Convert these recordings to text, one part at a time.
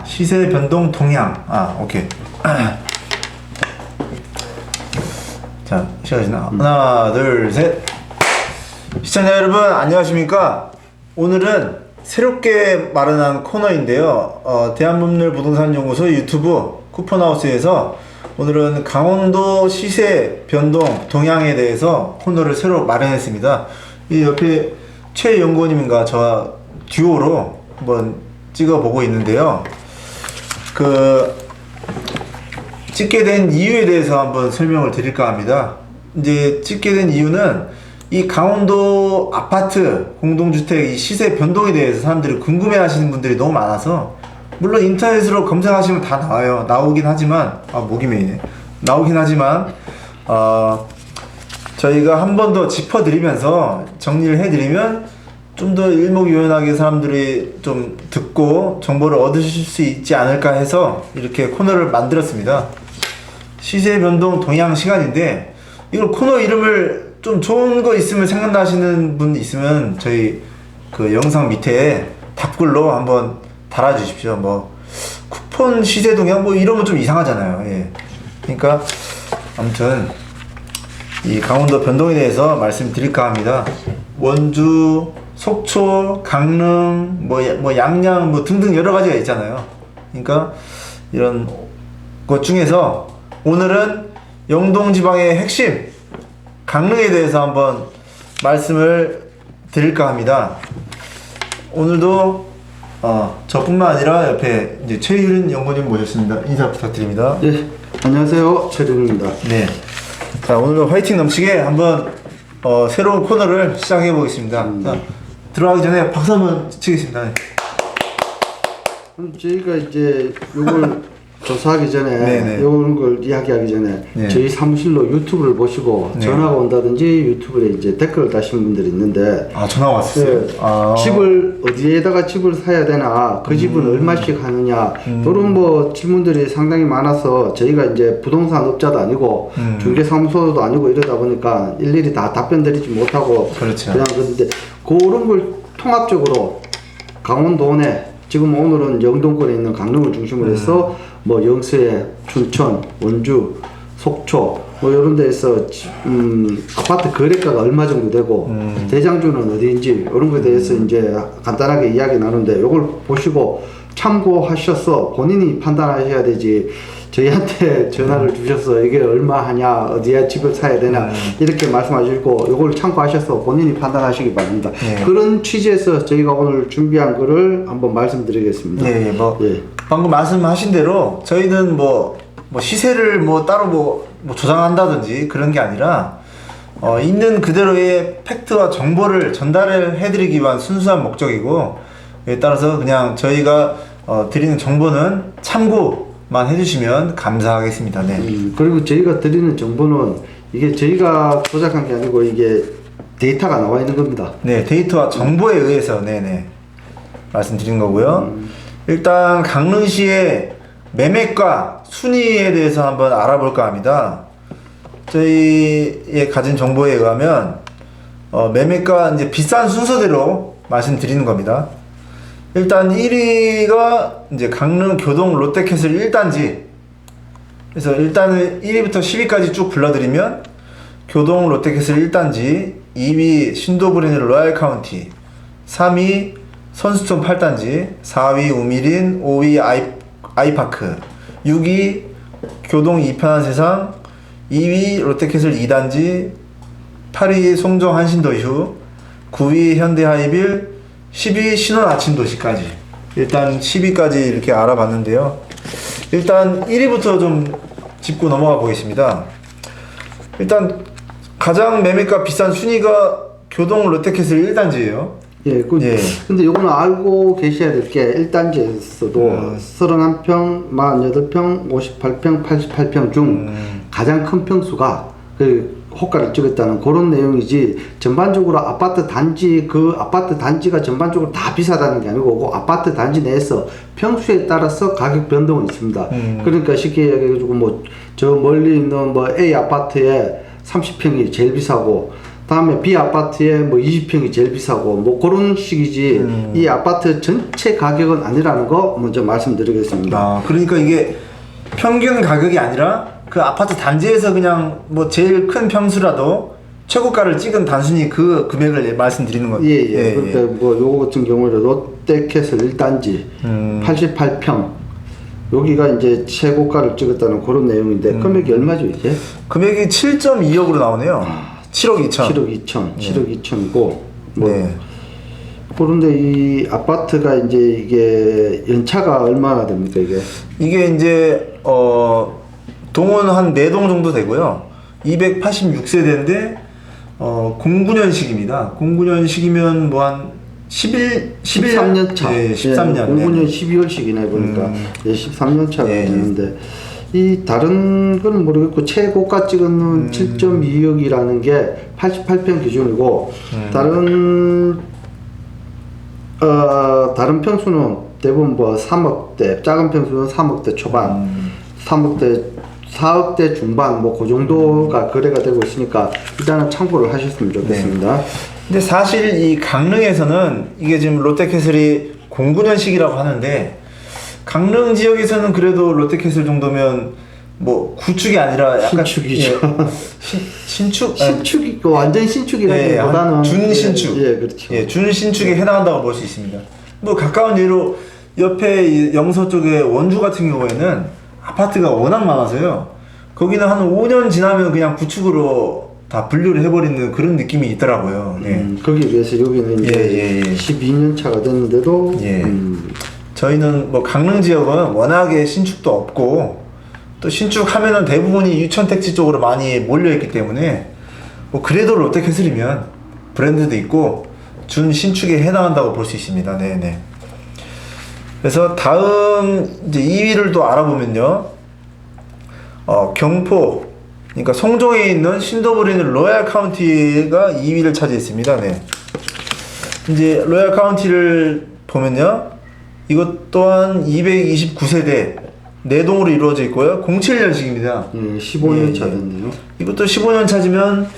시세 변동 동향. 오케이. 자, 시작하시나? 하나, 둘, 셋. 시청자 여러분, 안녕하십니까? 오늘은 새롭게 마련한 코너인데요. 대한법률부동산연구소 유튜브 쿠폰하우스에서 오늘은 강원도 시세 변동 동향에 대해서 코너를 새로 마련했습니다. 이 옆에 최 연구원님과 저와 듀오로 한번 찍어보고 있는데요. 찍게 된 이유에 대해서 한번 설명을 드릴까 합니다. 이제 찍게 된 이유는 이 강원도 아파트 공동주택 이 시세 변동에 대해서 사람들이 궁금해 하시는 분들이 너무 많아서, 물론 인터넷으로 검색하시면 다 나와요. 나오긴 하지만 목이 메이네. 나오긴 하지만 저희가 한 번 더 짚어드리면서 정리를 해드리면 좀 더 일목요연하게 사람들이 좀 듣고 정보를 얻으실 수 있지 않을까 해서 이렇게 코너를 만들었습니다. 시세 변동 동향 시간인데, 이걸 코너 이름을 좀 좋은 거 있으면 생각나시는 분 있으면 저희 그 영상 밑에 답글로 한번 달아주십시오. 뭐 쿠폰 시세 동향 뭐 이러면 좀 이상하잖아요. 예. 그러니까 아무튼 이 강원도 변동에 대해서 말씀드릴까 합니다. 원주, 속초, 강릉, 뭐 양양 뭐 등등 여러 가지가 있잖아요. 그러니까 이런 것 중에서 오늘은 영동지방의 핵심 강릉에 대해서 한번 말씀을 드릴까 합니다. 오늘도 저뿐만 아니라 옆에 이제 최유린 연구님 모셨습니다. 인사 부탁드립니다. 네, 안녕하세요, 최유린입니다. 네. 자, 오늘도 화이팅 넘치게 한번 새로운 코너를 시작해 보겠습니다. 자, 들어가기 전에 박수 한번 치겠습니다. 네. 그럼 저희가 이제 요걸 조사하기 전에 네네. 이런 걸 이야기하기 전에 네. 저희 사무실로 유튜브를 보시고 네. 전화가 온다든지 유튜브에 이제 댓글을 다시는 분들이 있는데, 전화 왔어요? 네, 집을 어디에다가 집을 사야 되나, 그 집은 얼마씩 하느냐, 이런 뭐 질문들이 상당히 많아서 저희가 이제 부동산 업자도 아니고 중개사무소도 아니고 이러다 보니까 일일이 다 답변 드리지 못하고 그렇죠. 그냥 그런데 그런 걸 통합적으로 강원도 내 지금 오늘은 영동권에 있는 강릉을 중심으로 해서 뭐 영서에, 춘천, 원주, 속초 뭐 이런 데에서 아파트 거래가가 얼마 정도 되고 대장주는 어디인지 이런 거에 대해서 이제 간단하게 이야기 나누는데, 이걸 보시고 참고하셔서 본인이 판단하셔야 되지, 저희한테 전화를 주셔서 이게 얼마 하냐, 어디에 집을 사야 되나 이렇게 말씀하시고 이걸 참고하셔서 본인이 판단하시기 바랍니다. 네. 그런 취지에서 저희가 오늘 준비한 거를 한번 말씀드리겠습니다. 네, 예. 방금 말씀하신 대로 저희는 뭐 시세를 뭐 따로 뭐 조장한다든지 그런 게 아니라 있는 그대로의 팩트와 정보를 전달을 해드리기 위한 순수한 목적이고, 에 따라서 그냥 저희가 드리는 정보는 참고만 해주시면 감사하겠습니다. 네. 그리고 저희가 드리는 정보는 이게 저희가 조작한 게 아니고 이게 데이터가 나와 있는 겁니다. 네, 데이터와 정보에 의해서 네네 말씀드린 거고요. 일단 강릉시의 매매가 순위에 대해서 한번 알아볼까 합니다. 저희의 가진 정보에 의하면 매매가 이제 비싼 순서대로 말씀드리는 겁니다. 일단 1위가 이제 강릉 교동 롯데캐슬 1단지. 그래서 일단은 1위부터 10위까지 쭉 불러드리면 교동 롯데캐슬 1단지, 2위 신도브리느 로얄 카운티, 3위 선수촌 8단지, 4위 우미린, 5위 아이파크, 6위 교동 이편한 세상, 2위 롯데캐슬 2단지, 8위 송정 한신도휴, 9위 현대하이빌, 10위 신원 아침도시까지. 일단 10위까지 이렇게 알아봤는데요. 일단 1위부터 좀 짚고 넘어가 보겠습니다. 일단 가장 매매가 비싼 순위가 교동 롯데캐슬 1단지예요. 예, 근데 요거는 알고 계셔야 될 게 1단지에서도 31평, 48평, 58평, 88평 중 가장 큰 평수가 그 호가를 찍었다는 그런 내용이지, 전반적으로 아파트 단지 그 아파트 단지가 전반적으로 다 비싸다는 게 아니고 그 아파트 단지 내에서 평수에 따라서 가격 변동은 있습니다. 그러니까 쉽게 얘기해가지고 뭐 저 멀리 있는 뭐 A 아파트에 30평이 제일 비싸고 다음에 B 아파트에 뭐 20평이 제일 비싸고 뭐 그런 식이지 이 아파트 전체 가격은 아니라는 거 먼저 말씀드리겠습니다. 아, 그러니까 이게 평균 가격이 아니라 그 아파트 단지에서 그냥 뭐 제일 큰 평수라도 최고가를 찍은 단순히 그 금액을 말씀드리는 거예요. 예. 그러니까 뭐 요거 같은 경우에는 롯데캐슬 1단지 88평 여기가 이제 최고가를 찍었다는 그런 내용인데 금액이 얼마죠 이제? 금액이 7.2억으로 나오네요. 7억 2천. 7억 2천이고 뭐 네. 그런데 이 아파트가 이제 이게 연차가 얼마나 됩니까 이게? 이게 이제 동원 한 4동 정도 되고요. 286세대인데 09년식입니다. 09년식이면 뭐 한 13년 차. 네, 13년. 09년 12월식이네 보니까. 예, 13년 차가 예, 되는데 이 다른 건 모르겠고 최고가 찍은 7.2억이라는 게 88평 기준이고 다른 평수는 대부분 뭐 3억대, 작은 평수는 3억대 초반, 3억대, 4억대 중반 뭐 그 정도가 거래가 되고 있으니까 일단은 참고를 하셨으면 좋겠습니다. 네. 근데 사실 이 강릉에서는 이게 지금 롯데캐슬이 09년식이라고 하는데 강릉 지역에서는 그래도 롯데캐슬 정도면 뭐 구축이 아니라 약간 신축이죠. 신축? 신축이 완전 신축이라기보다는 준신축. 예, 그렇죠. 예, 준신축에 해당한다고 볼 수 있습니다. 뭐 가까운 예로 옆에 이 영서 쪽에 원주 같은 경우에는 아파트가 워낙 많아서요. 거기는 한 5년 지나면 그냥 구축으로 다 분류를 해버리는 그런 느낌이 있더라고요. 네. 거기에 비해서 여기는 이제 12년 차가 됐는데도 예. 저희는 뭐 강릉 지역은 워낙에 신축도 없고 또 신축하면은 대부분이 유천택지 쪽으로 많이 몰려있기 때문에 뭐 그래도 롯데캐슬이면 브랜드도 있고 준 신축에 해당한다고 볼 수 있습니다. 네네. 그래서 다음 이제 2위를 또 알아보면요. 경포, 그러니까 송정에 있는 신도부리 있는 로얄 카운티가 2위를 차지했습니다. 네. 이제 로얄 카운티를 보면요. 이것 또한 229세대 4동으로 이루어져 있고요. 07년식입니다. 15년 차 됐네요. 이것도 15년 차지면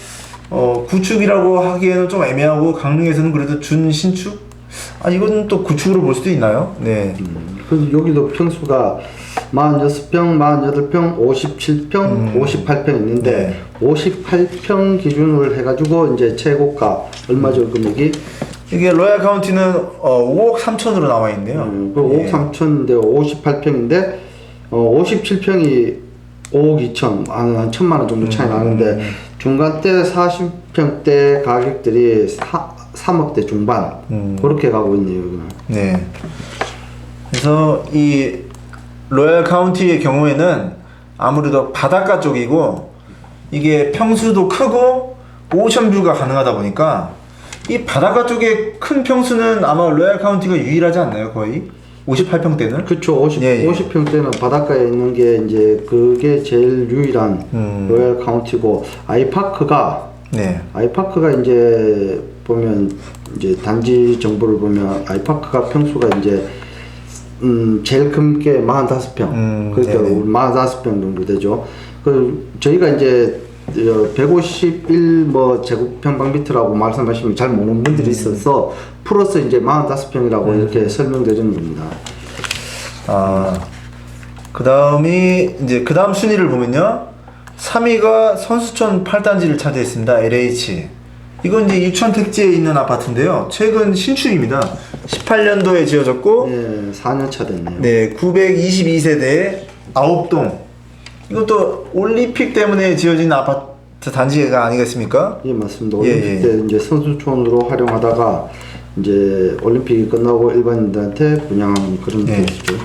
구축이라고 하기에는 좀 애매하고 강릉에서는 그래도 준신축? 아 이건 또 구축으로 볼 수도 있나요? 네. 그래서 여기도 평수가 46평, 48평, 57평, 58평 있는데 네. 58평 기준으로 해가지고 이제 최고가 얼마죠 금액이? 이게 로얄 카운티는 5억 3천으로 나와 있네요. 그 5억 3천인데 58평인데 57평이 5억 2천, 한 1천만 원 정도 차이 나는데 중간대 40평대 가격들이 3억대 중반 그렇게 가고 있네요. 여기는. 네. 그래서 이 로얄 카운티의 경우에는 아무래도 바닷가 쪽이고 이게 평수도 크고 오션뷰가 가능하다 보니까 이 바닷가 쪽에 큰 평수는 아마 로얄 카운티가 유일하지 않나요? 거의 58평대는? 그쵸. 50평대는 바닷가에 있는 게 이제 그게 제일 유일한 로얄 카운티고 아이파크가 이제 보면 이제 단지 정보를 보면 아이파크가 평수가 이제 제일 큰 게 45평. 그러니까 45평 정도 되죠. 그 저희가 이제 151 뭐 제곱평방미터라고 말씀하시면 잘 모르는 분들이 있어서 플러스 이제 45평이라고 이렇게 설명드리는 겁니다. 그 다음이 이제 그 다음 순위를 보면요. 3위가 선수촌 8단지를 차지했습니다. LH. 이건 이제 유천택지에 있는 아파트인데요. 최근 신축입니다. 18년도에 지어졌고, 예, 4년 차 됐네요. 네, 922세대 9동. 이것도 올림픽 때문에 지어진 아파트 단지가 아니겠습니까? 예, 맞습니다. 올림픽 때 이제 선수촌으로 활용하다가 이제 올림픽이 끝나고 일반인들한테 분양하는 그런 케이스죠.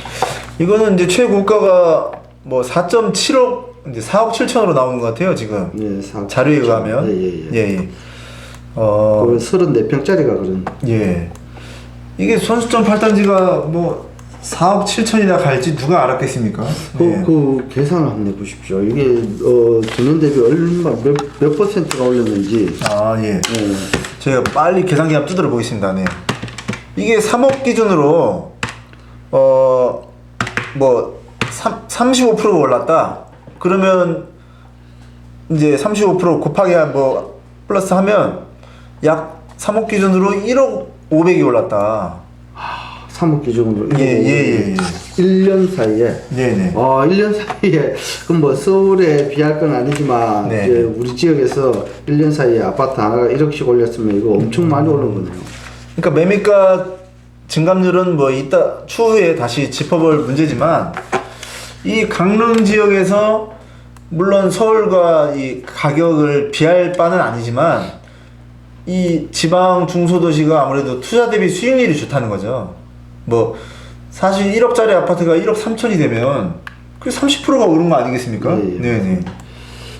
이거는 이제 최고가가 뭐 4.7억, 이제 4억 7천으로 나오는 것 같아요, 지금. 예, 자료에 의하면. 예. 그 34평짜리가 그런. 예. 이게 선수촌 8단지가 뭐 4억 7천이나 갈지 누가 알았겠습니까? 그 계산을 한번 해보십시오. 이게 전년 대비 얼마 몇 퍼센트가 올랐는지. 예. 제가 빨리 계산기 한번 두드려 보겠습니다. 네. 이게 3억 기준으로 뭐 35%가 올랐다. 그러면 이제 35% 곱하기 뭐 플러스 하면 약 3억 기준으로 1억 500이 올랐다. 3억 기준으로 예. 1년 사이에 네네. 1년 사이에 그럼 뭐 서울에 비할 건 아니지만 네. 이제 우리 지역에서 1년 사이에 아파트 하나가 1억씩 올렸으면 이거 엄청 많이 오른 거네요. 그러니까 매매가 증감률은 뭐 이따 추후에 다시 짚어볼 문제지만 이 강릉 지역에서 물론 서울과 이 가격을 비할 바는 아니지만 이 지방 중소도시가 아무래도 투자 대비 수익률이 좋다는 거죠. 뭐 사실 1억짜리 아파트가 1억 3천이 되면 그 30%가 오른 거 아니겠습니까? 네. 네네.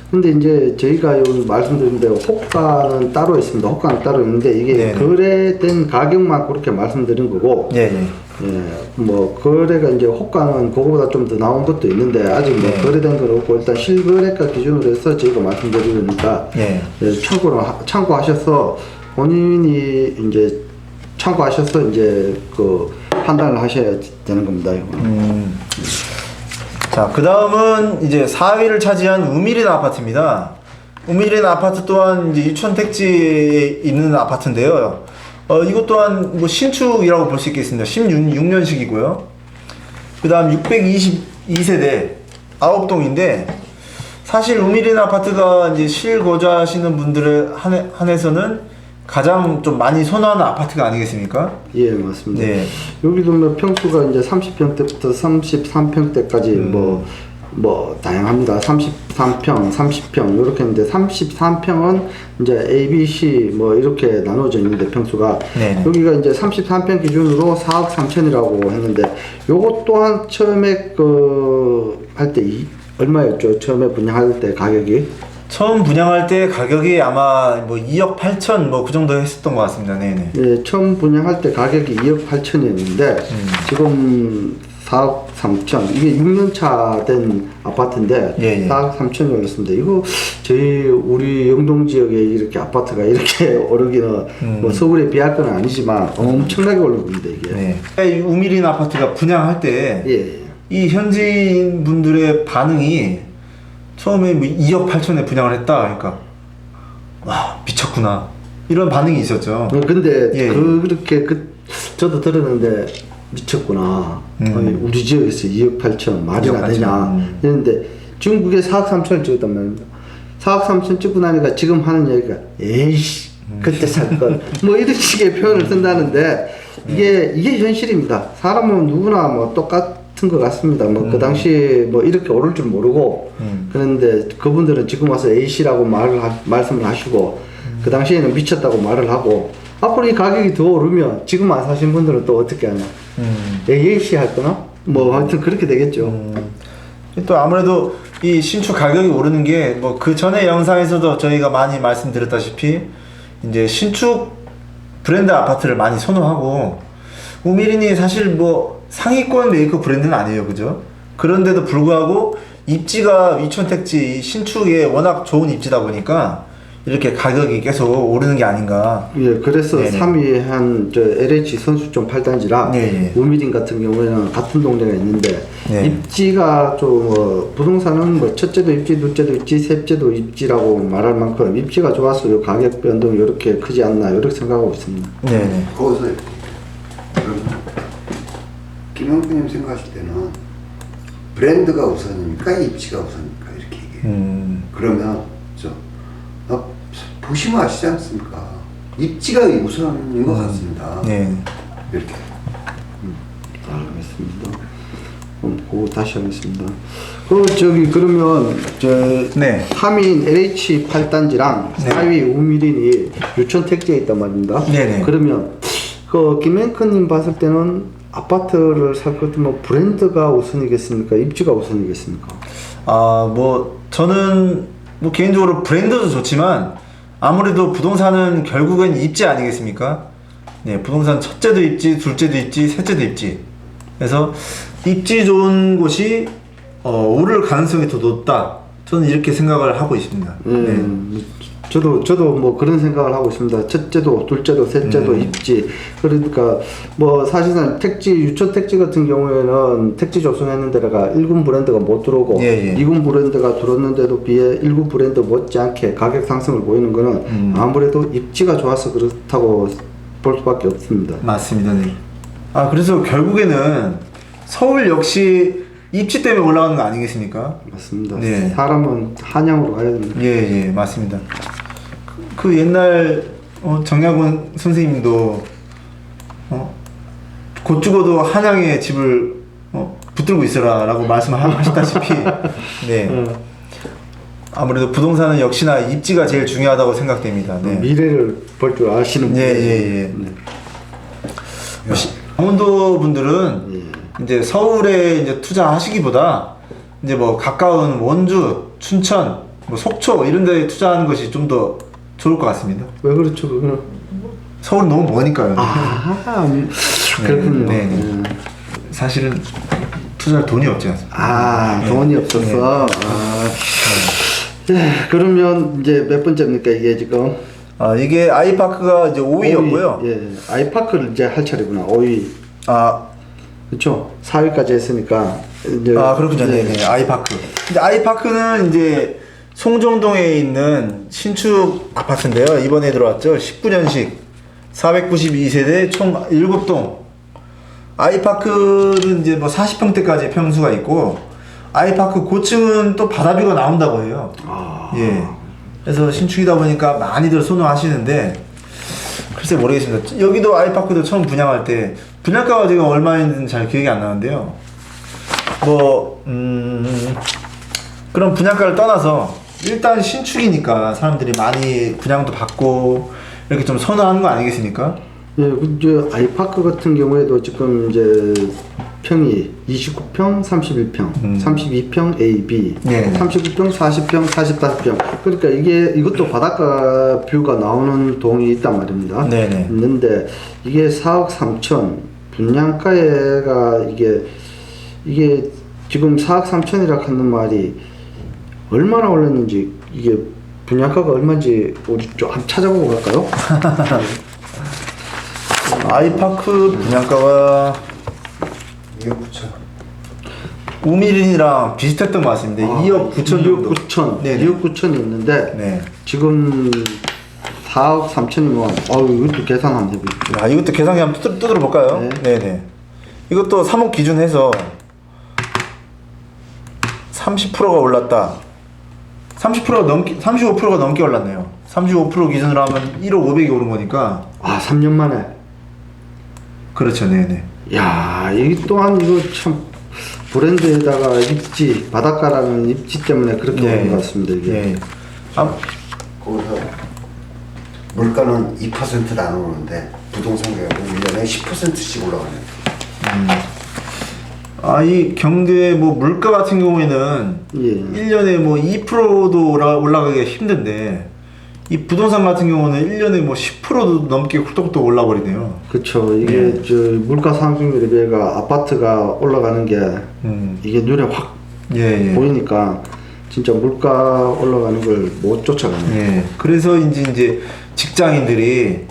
근데 이제 저희가 여기 말씀드린 대로 호가는 따로 있습니다. 호가는 따로 있는데 이게 네네. 거래된 가격만 그렇게 말씀드린 거고 예예. 뭐 거래가 이제 호가는 그거보다 좀 더 나온 것도 있는데 아직 뭐 네. 거래된 건 없고 일단 실거래가 기준으로 해서 저희가 말씀드리니까 예. 참고하셔서 본인이 이제 참고하셔서 이제 그 판단을 하셔야 되는 겁니다. 이거는. 자, 그 다음은 이제 4위를 차지한 우미린 아파트입니다. 우미린 아파트 또한 이제 유천 택지에 있는 아파트인데요. 이것 또한 뭐 신축이라고 볼 수 있겠습니다. 16년식이고요. 그 다음 622세대 9동인데, 사실 우미린 아파트가 이제 실거주하시는 분들에 한해서는 가장 좀 많이 선호하는 아파트가 아니겠습니까? 예, 맞습니다. 네. 여기도 뭐 평수가 이제 30평대부터 33평대까지 뭐 다양합니다. 33평, 30평 이렇게 있는데 33평은 이제 A, B, C 뭐 이렇게 나눠져 있는데 평수가 네네. 여기가 이제 33평 기준으로 4억 3천이라고 했는데 요것 또한 처음에 그 할 때 얼마였죠? 처음에 분양할 때 가격이? 처음 분양할 때 가격이 아마 뭐 2억 8천 뭐 그 정도 했었던 것 같습니다. 네네. 예, 처음 분양할 때 가격이 2억 8천이었는데 지금 4억 3천 이게 6년 차 된 아파트인데 예. 4억 3천이 올랐습니다. 이거 우리 영동 지역에 이렇게 아파트가 이렇게 오르기는 뭐 서울에 비할 건 아니지만 엄청나게 오른 겁니다 이게. 네. 이 우미린 아파트가 분양할 때 예. 이 현지인 분들의 반응이 처음에 뭐 2억 8천에 분양을 했다 그러니까 와 미쳤구나 이런 반응이 있었죠. 근데 예. 그렇게 저도 들었는데 미쳤구나. 우리 지역에서 2억 8천 말이나 2억 8천. 되냐 이랬는데 중국에 4억 3천을 찍었단 말입니다. 4억 3천 찍고 나니까 지금 하는 얘기가 에이씨 그때 살걸 뭐 이런 식의 표현을 쓴다는데 이게 현실입니다. 사람은 누구나 뭐 똑같은 것 같습니다. 뭐 그 당시 뭐 이렇게 오를 줄 모르고 그런데 그분들은 지금 와서 A씨라고 말씀을 하시고 그 당시에는 미쳤다고 말을 하고 앞으로 이 가격이 더 오르면 지금 안 사신 분들은 또 어떻게 하냐? A씨 할 거나? 뭐 하여튼 그렇게 되겠죠. 또 아무래도 이 신축 가격이 오르는 게 뭐 그 전에 영상에서도 저희가 많이 말씀드렸다시피 이제 신축 브랜드 아파트를 많이 선호하고 우미린이 사실 뭐 상위권 메이커 브랜드는 아니에요, 그죠? 그런데도 불구하고 입지가 위촌택지 신축에 워낙 좋은 입지다 보니까 이렇게 가격이 계속 오르는 게 아닌가. 예, 그래서 네네. 3위 한 LH 선수촌 8단지랑 네네. 우미린 같은 경우에는 같은 동네가 있는데 네. 입지가 좀 부동산은 뭐 첫째도 입지, 둘째도 입지, 셋째도 입지라고 말할 만큼 입지가 좋아서 요 가격 변동이 이렇게 크지 않나 이렇게 생각하고 있습니다. 네네. 거기서 그럼 김영표님 생각하실 때는 브랜드가 우선입니까? 입지가 우선입니까? 이렇게 얘기해요. 그러면 보시면 아시지 않습니까? 입지가 우선인 것 같습니다. 네. 이렇게. 알겠습니다. 그럼 그거 다시 하겠습니다. 그러면 네. 3위인 LH 8단지랑 네. 4위 우미린이 유천 택지에 있단 말입니다. 네네. 그러면 김앵커님 봤을 때는 아파트를 살 것 같으면 브랜드가 우선이겠습니까? 입지가 우선이겠습니까? 뭐 저는 뭐 개인적으로 브랜드도 좋지만 아무래도 부동산은 결국엔 입지 아니겠습니까? 네, 부동산 첫째도 입지, 둘째도 입지, 셋째도 입지. 그래서 입지 좋은 곳이 오를 가능성이 더 높다. 저는 이렇게 생각을 하고 있습니다. 네. 저도 뭐 그런 생각을 하고 있습니다. 첫째도, 둘째도, 셋째도 입지. 그러니까 뭐 사실상 택지, 유초 택지 같은 경우에는 택지 조성했는 데다가 1군 브랜드가 못 들어오고 예, 예. 2군 브랜드가 들어왔는데도 비해 1군 브랜드 못지않게 가격 상승을 보이는 거는 아무래도 입지가 좋아서 그렇다고 볼 수밖에 없습니다. 맞습니다. 네. 아 그래서 결국에는 서울 역시 입지 때문에 올라가는 거 아니겠습니까? 맞습니다. 네. 사람은 한양으로 가야 됩니다. 예, 맞습니다. 그 옛날 정약원 선생님도 곧 죽어도 한양에 집을 붙들고 있어라라고 말씀하셨다시피 네. 아무래도 부동산은 역시나 입지가 제일 중요하다고 생각됩니다. 네. 미래를 볼 줄 아시는 분들. 예. 네. 강원도 분들은 이제 서울에 이제 투자하시기보다 이제 뭐 가까운 원주, 춘천, 뭐 속초 이런 데 투자하는 것이 좀 더 좋을 것 같습니다. 왜 그렇죠? 그거는 서울은 너무 머니까요. 그렇군요. 네. 사실은 투자할 돈이 없지 않습니까? 돈이 없어서. 네, 그러면 이제 몇 번째입니까 이게 지금? 이게 아이파크가 이제 5위였고요. 예, 아이파크를 이제 할 차례구나. 5위. 그렇죠. 4위까지 했으니까 이제. 그렇군요. 네. 아이파크. 근데 아이파크는 이제 송정동에 있는 신축 아파트인데요. 이번에 들어왔죠. 19년식 492세대 총 7동. 아이파크는 이제 뭐 40평대까지 평수가 있고 아이파크 고층은 또 바다뷰가 나온다고 해요. 예. 그래서 신축이다 보니까 많이들 선호하시는데 글쎄 모르겠습니다. 여기도 아이파크도 처음 분양할 때 분양가가 지금 얼마인지는 잘 기억이 안 나는데요. 뭐 그런 분양가를 떠나서 일단 신축이니까 사람들이 많이 분양도 받고 이렇게 좀 선호하는 거 아니겠습니까? 예, 그 아이파크 같은 경우에도 지금 이제 평이 29평, 31평, 32평 A, B, 네. 39평, 40평, 45평. 그러니까 이것도 바닷가 뷰가 나오는 동이 있단 말입니다. 네네. 있는데 이게 4억 3천 분양가가 이게 지금 4억 3천이라 하는 말이 얼마나 올랐는지 이게 분양가가 얼마인지 우리 좀 한번 찾아보고 갈까요? 아이파크 분양가가 2억 9천. 우미린이랑 비슷했던 것 같습니다. 2억 9천 정도. 2억 9천. 네네. 2억 9천이 있는데 네. 지금 4억 3천이면 이것도 계산 한번 해보십시오. 이것도 계산기 한번 두드려 볼까요? 네. 네네. 이것도 3억 기준 해서 30%가 올랐다. 35%가 넘게 올랐네요. 35% 기준으로 하면 1억 500이 오른 거니까. 3년 만에. 그렇죠, 네네. 야, 이 또한 이거 참 브랜드에다가 입지, 바닷가라는 입지 때문에 그렇게 오른 것 같습니다. 이게. 예. 거기서 물가는 2%도 안 오르는데 부동산 가격은 1년에 10%씩 올라가네요. 이 경제 뭐 물가 같은 경우에는 예. 1년에 뭐 2%도 올라가기가 힘든데 이 부동산 같은 경우는 1년에 뭐 10%도 넘게 훌떡훌떡 올라버리네요. 그렇죠. 이게 저 물가 상승률에 비해가 아파트가 올라가는 게 이게 눈에 확 예. 보이니까 진짜 물가 올라가는 걸 못 쫓아가네요. 예. 그래서 이제 직장인들이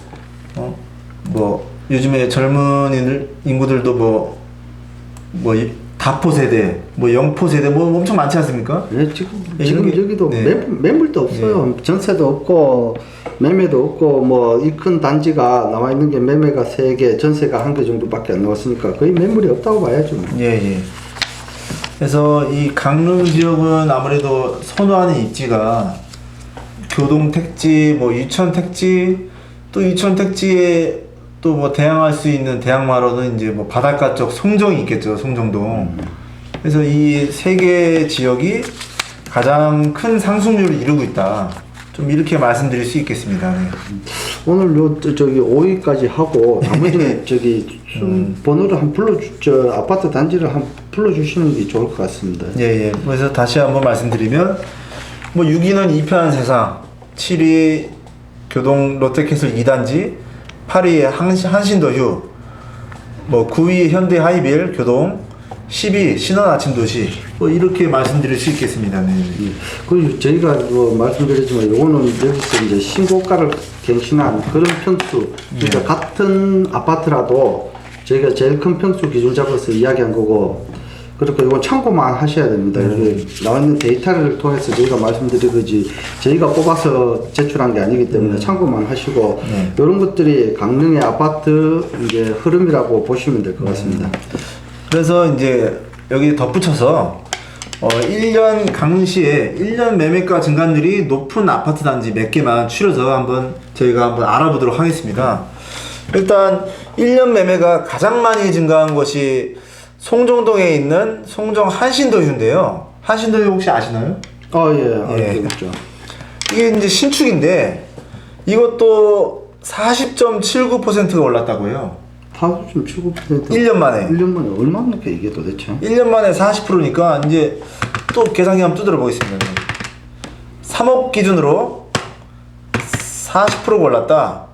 뭐 요즘에 젊은 인구들도 뭐 다포 세대, 뭐 영포 세대 뭐 엄청 많지 않습니까? 네, 지금 이런 게- 여기도 네. 매물도 없어요. 전세도 없고 매매도 없고 뭐 이 큰 단지가 나와 있는 게 매매가 3개, 전세가 1개 정도밖에 안 나왔으니까 거의 매물이 없다고 봐야죠. 예. 그래서 이 강릉 지역은 아무래도 선호하는 입지가 교동 택지, 뭐 유천 택지, 또 유천 택지에 또 뭐 대항할 수 있는 대항마로는 이제 뭐 바닷가 쪽 송정이 있겠죠, 송정동. 그래서 이 세 개 지역이 가장 큰 상승률을 이루고 있다. 좀 이렇게 말씀드릴 수 있겠습니다. 네. 오늘 저기 5위까지 하고 나머지는 저기 번호를 한 저 아파트 단지를 한 불러주시는 게 좋을 것 같습니다. 예. 그래서 다시 한번 말씀드리면 뭐 6위는 이편한 세상, 7위 교동 롯데캐슬 2단지, 8위 한신더휴, 뭐 9위 현대 하이빌 교동, 12 신원 아침 도시 뭐 이렇게 말씀드릴 수 있겠습니다. 네. 그리고 저희가 뭐 말씀드렸지만 요거는 여기서 이제 신고가를 갱신한 그런 평수, 그러니까 같은 아파트라도 저희가 제일 큰 평수 기준 잡아서 이야기한 거고, 그러니까 이건 참고만 하셔야 됩니다. 이게 나와 있는 데이터를 통해서 저희가 말씀드린 거지 저희가 뽑아서 제출한 게 아니기 때문에 참고만 하시고 이런 것들이 강릉의 아파트 이제 흐름이라고 보시면 될 것 같습니다. 그래서 이제 여기 덧붙여서 1년 강릉시에 1년 매매가 증가율이 높은 아파트 단지 몇 개만 추려서 저희가 한번 알아보도록 하겠습니다. 일단 1년 매매가 가장 많이 증가한 것이 송정동에 있는 송정 한신더휴인데요. 한신더휴 혹시 아시나요? 예, 알겠죠. 이게 이제 신축인데 이것도 40.79%가 올랐다고요. 40.79%. 1년 만에. 1년 만에 얼마나 이게 도대체? 1년 만에 40%니까 이제 또 계산기 한번 두드려 보겠습니다. 3억 기준으로 40%가 올랐다.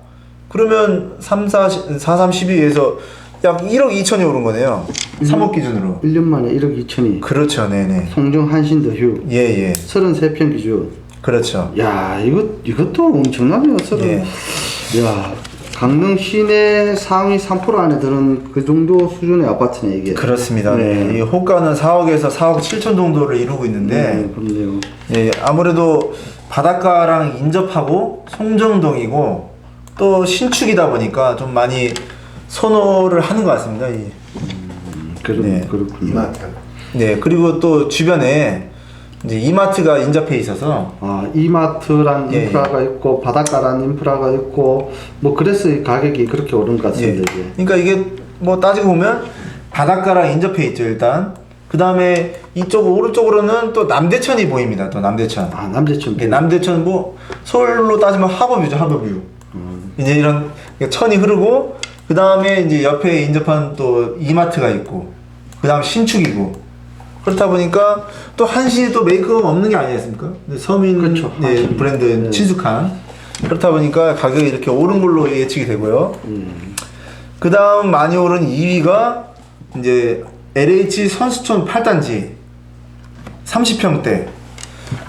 그러면 3, 12에서 약 1억 2천이 오른 거네요. 3억 기준으로. 1년 만에 1억 2천이. 그렇죠. 네네. 송정 한신더휴. 예. 33평 기준. 그렇죠. 야, 이것도 엄청나네요. 야, 강릉 시내 상위 3% 안에 드는 그 정도 수준의 아파트네, 이게. 그렇습니다. 네. 이 호가는 4억에서 4억 7천 정도를 이루고 있는데, 그렇네요. 예, 아무래도 바닷가랑 인접하고 송정동이고 또 신축이다 보니까 좀 많이 선호를 하는 것 같습니다. 네. 그렇군요. 이마트. 네, 그리고 또 주변에 이제 이마트가 인접해 있어서 이마트란 예, 인프라가 있고 바닷가란 인프라가 있고 뭐 그래서 이 가격이 그렇게 오른 것 같습니다. 이게. 그러니까 이게 뭐 따지고 보면 바닷가랑 인접해 있죠 일단. 그 다음에 이쪽 오른쪽으로는 또 남대천이 보입니다. 또 남대천. 남대천. 예, 남대천 뭐 서울로 따지면 하버뷰죠 하버뷰. 이제 이런 천이 흐르고 그 다음에 이제 옆에 인접한 또 이마트가 있고 그 다음 신축이고. 그렇다 보니까 또 한시도 메이크업 없는 게 아니겠습니까? 서민 그렇죠. 브랜드 친숙한. 그렇다 보니까 가격이 이렇게 오른 걸로 예측이 되고요. 그 다음 많이 오른 2위가 이제 LH 선수촌 8단지 30평대.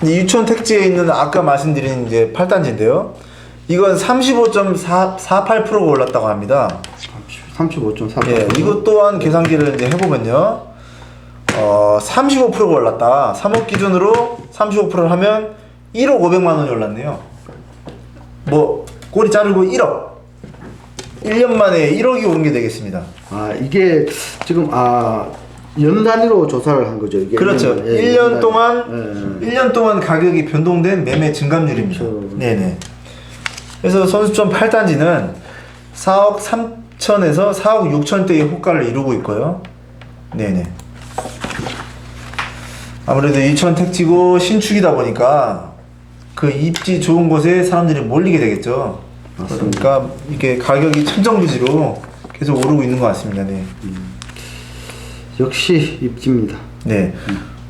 유치원 택지에 있는 아까 말씀드린 이제 8단지인데요. 이건 35.48%가 올랐다고 합니다. 35.4%. 예, 이것 또한 계산기를 이제 해보면요. 35%가 올랐다. 3억 기준으로 35%를 하면 1억 500만 원이 올랐네요. 뭐 꼬리 자르고 1억. 1년 만에 1억이 오른 게 되겠습니다. 이게 지금 연 단위로 조사를 한 거죠. 이게 그렇죠. 1년 동안 예. 1년 동안 가격이 변동된 매매 증감률입니다. 그렇죠. 네네. 그래서 선수촌 8단지는 4억 3천에서 4억 6천대의 호가를 이루고 있고요. 네네. 아무래도 유치원 택지고 신축이다 보니까 그 입지 좋은 곳에 사람들이 몰리게 되겠죠. 맞습니다. 그러니까 이게 가격이 천정부지로 계속 오르고 있는 것 같습니다. 네. 역시 입지입니다. 네.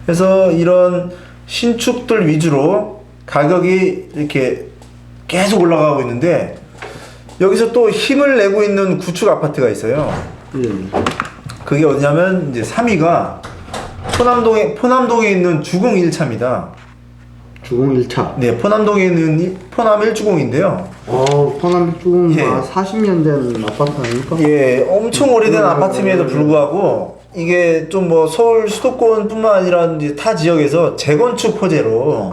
그래서 이런 신축들 위주로 가격이 이렇게 계속 올라가고 있는데 여기서 또 힘을 내고 있는 구축 아파트가 있어요. 예. 그게 어디냐면 이제 3위가 포남동에 있는 주공 1차입니다. 주공 1차. 네, 포남동에 있는 포남 1주공인데요. 포남 주공 예. 40년 된 아파트 아닙니까? 예, 엄청 오래된 아파트임에도 불구하고 이게 좀 뭐 서울 수도권뿐만 아니라 이제 타 지역에서 재건축 호재로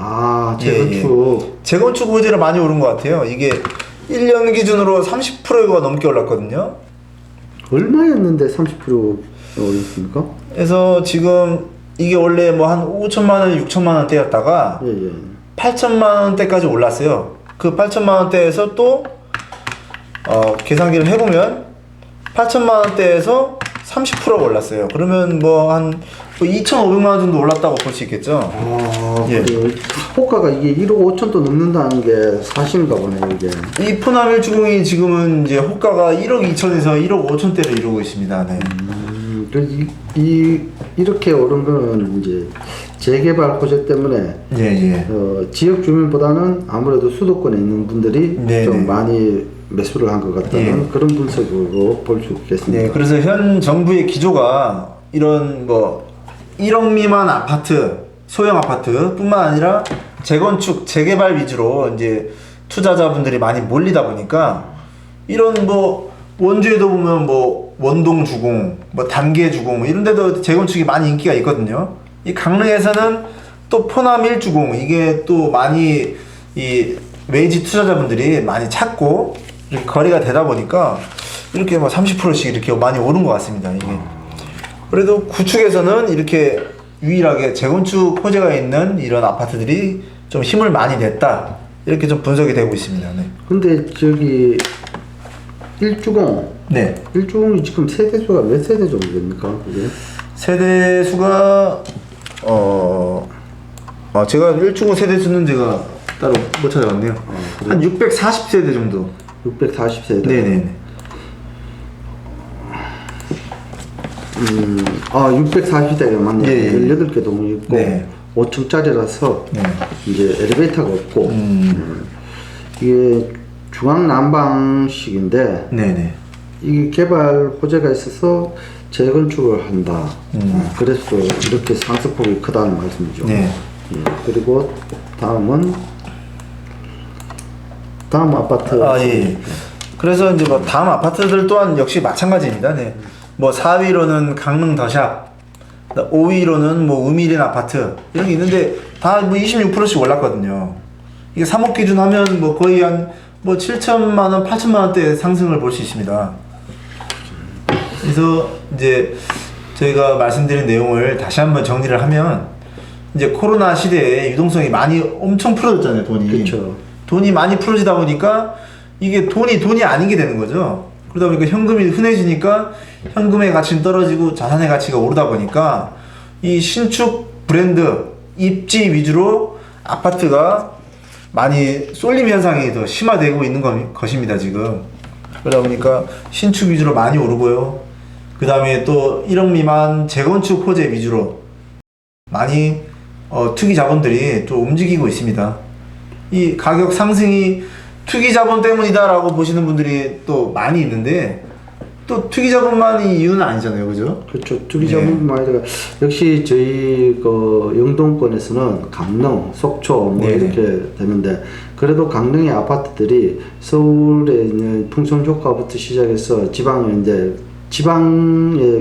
재건축. 재건축 호재로 많이 오른 것 같아요. 이게 1년 기준으로 30%가 넘게 올랐거든요. 얼마였는데 30% 올랐습니까? 그래서 지금 이게 원래 뭐 한 5천만 원, 6천만 원대였다가 예. 8천만 원대까지 올랐어요. 그 8천만 원대에서 또 계산기를 해보면 8천만 원대에서 30%가 올랐어요. 그러면 뭐 한 2,500만 원 정도 올랐다고 볼 수 있겠죠. 예. 그래요. 호가가 이게 1억 5천도 넘는다는 게 사실인가 보네요, 이게. 이 포남 1주공이 지금은 이제 호가가 1억 2천에서 1억 5천대를 이루고 있습니다. 네. 이렇게 오른 거는 이제 재개발 호재 때문에 예. 지역 주민보다는 아무래도 수도권에 있는 분들이 네네. 좀 많이 매수를 한 것 같다는 예. 그런 분석으로 볼 수 있겠습니다. 네, 그래서 현 정부의 기조가 이런 뭐 1억 미만 아파트, 소형 아파트뿐만 아니라 재건축, 재개발 위주로 이제 투자자분들이 많이 몰리다 보니까 이런 뭐 원주에도 보면 뭐 원동 주공, 뭐 단계 주공 뭐 이런 데도 재건축이 많이 인기가 있거든요. 이 강릉에서는 또 포남 1주공 이게 또 많이 이 외지 투자자분들이 많이 찾고 이렇게 거래가 되다 보니까 이렇게 뭐 30%씩 이렇게 많이 오른 것 같습니다. 이게 그래도 구축에서는 이렇게 유일하게 재건축 호재가 있는 이런 아파트들이 좀 힘을 많이 냈다 이렇게 좀 분석이 되고 있습니다. 네. 근데 저기 1주공 네. 1주공이 지금 세대수가 몇 세대 정도 됩니까? 그게? 세대 수가 제가 1주공 세대 수는 제가 따로 못 찾아봤네요. 그래요? 한 640세대 정도. 640세대. 네네. 640세대가 맞네요. 예, 예. 18개 동이 있고 네. 5층짜리라서 네. 이제 엘리베이터가 없고 이게 중앙 난방식인데 네네. 이게 개발 호재가 있어서 재건축을 한다. 그래서 이렇게 상승폭이 크다는 말씀이죠. 네. 예. 그리고 다음 아파트. 예. 그래서 이제 뭐 다음 아파트들 또한 역시 마찬가지입니다. 네. 뭐 4위로는 강릉 더샵, 5위로는 뭐 우미린 아파트 이런 게 있는데 다 뭐 26%씩 올랐거든요. 이게 3억 기준 하면 뭐 거의 한 뭐 7천만 원, 8천만 원대 상승을 볼 수 있습니다. 그래서 이제 저희가 말씀드린 내용을 다시 한번 정리를 하면 이제 코로나 시대에 유동성이 많이 엄청 풀어졌잖아요, 돈이. 그렇죠. 돈이 많이 풀어지다 보니까 이게 돈이 아닌 게 되는 거죠. 그러다 보니까 현금이 흔해지니까 현금의 가치는 떨어지고 자산의 가치가 오르다 보니까 이 신축 브랜드 입지 위주로 아파트가 많이 쏠림 현상이 더 심화되고 있는 것입니다, 지금. 그러다 보니까 신축 위주로 많이 오르고요. 그 다음에 또 1억 미만 재건축 호재 위주로 많이 투기 자본들이 또 움직이고 있습니다. 이 가격 상승이 투기 자본 때문이다라고 보시는 분들이 또 많이 있는데 또 투기 자본만이 이유는 아니잖아요, 그죠? 그렇죠. 투기 자본뿐만 아니라 역시 저희 그 영동권에서는 강릉, 속초 뭐 네네. 이렇게 되는데 그래도 강릉의 아파트들이 서울에 있는 풍선 조카부터 시작해서 지방의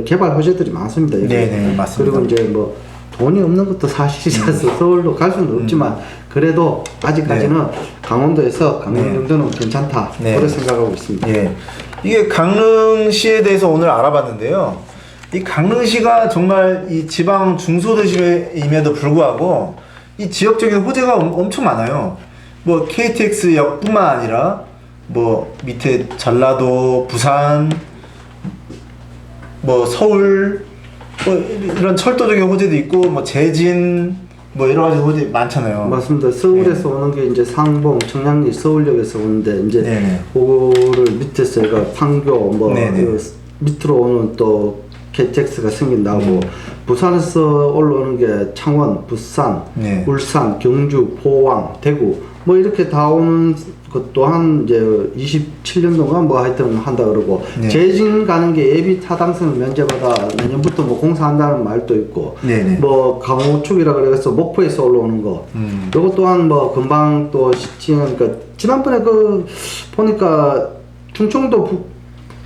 개발 호재들이 많습니다. 여기. 네네, 맞습니다. 그리고 이제 뭐 돈이 없는 것도 사실이라서 서울로 갈 수는 없지만 그래도 아직까지는 강원도에서 강릉 정도는 괜찮다. 네. 그렇게 생각하고 있습니다. 예. 이게 강릉시에 대해서 오늘 알아봤는데요. 이 강릉시가 정말 이 지방 중소도시임에도 불구하고 이 지역적인 호재가 엄청 많아요. 뭐 KTX역뿐만 아니라 뭐 밑에 전라도, 부산, 뭐 서울, 뭐 이런 철도적인 호재도 있고 뭐 제진 뭐 여러 가지 호재 많잖아요. 맞습니다. 서울에서 오는 게 이제 상봉, 청량리, 서울역에서 오는데 이제 네네. 그거를 밑에서 얘가 판교 뭐 네네. 그 밑으로 오는 또 KTX가 생긴다고 부산에서 올라오는 게 창원, 부산, 네. 울산, 경주, 포항, 대구 뭐 이렇게 다 오는 것 또한 이제 27년 동안 뭐 하여튼 한다 그러고 네. 제진 가는 게 예비 타당성 면제받아 내년부터 뭐 공사한다는 말도 있고 네네. 뭐 강호축이라 그래서 목포에서 올라오는 거 요거 또한 뭐 금방 또 시행하니까 지난번에 그 보니까 충청도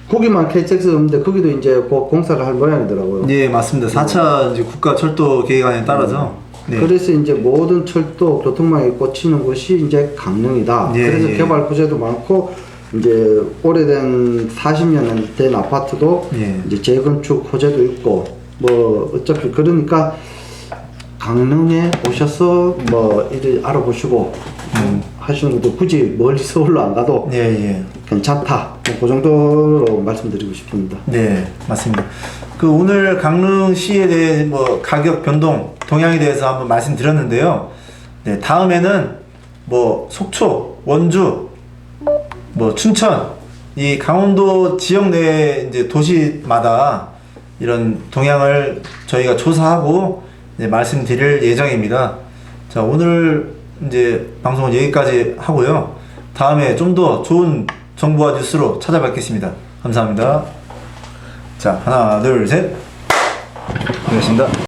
거기만 KTX 없는데 거기도 이제 공사를 할 모양이더라고요. 네, 맞습니다. 4차 이제 국가 철도 계획안에 따라서 네. 그래서 이제 모든 철도 교통망에 꽂히는 곳이 이제 강릉이다. 예, 그래서 예. 개발 부재도 많고 이제 오래된 40년 된 아파트도 예. 이제 재건축 호재도 있고 뭐 어차피 그러니까 강릉에 오셔서 뭐 이를 알아보시고 하시는 것도 굳이 멀리 서울로 안 가도 예, 예. 괜찮다. 뭐그 정도로 말씀드리고 싶습니다. 네, 맞습니다. 그 오늘 강릉시에 대해 뭐 가격 변동 동향에 대해서 한번 말씀드렸는데요. 네, 다음에는 뭐 속초, 원주, 뭐 춘천 이 강원도 지역 내 이제 도시마다 이런 동향을 저희가 조사하고 이제 말씀드릴 예정입니다. 자, 오늘 이제 방송은 여기까지 하고요. 다음에 좀 더 좋은 정보와 뉴스로 찾아뵙겠습니다. 감사합니다. 자, 하나, 둘, 셋. 알겠습니다.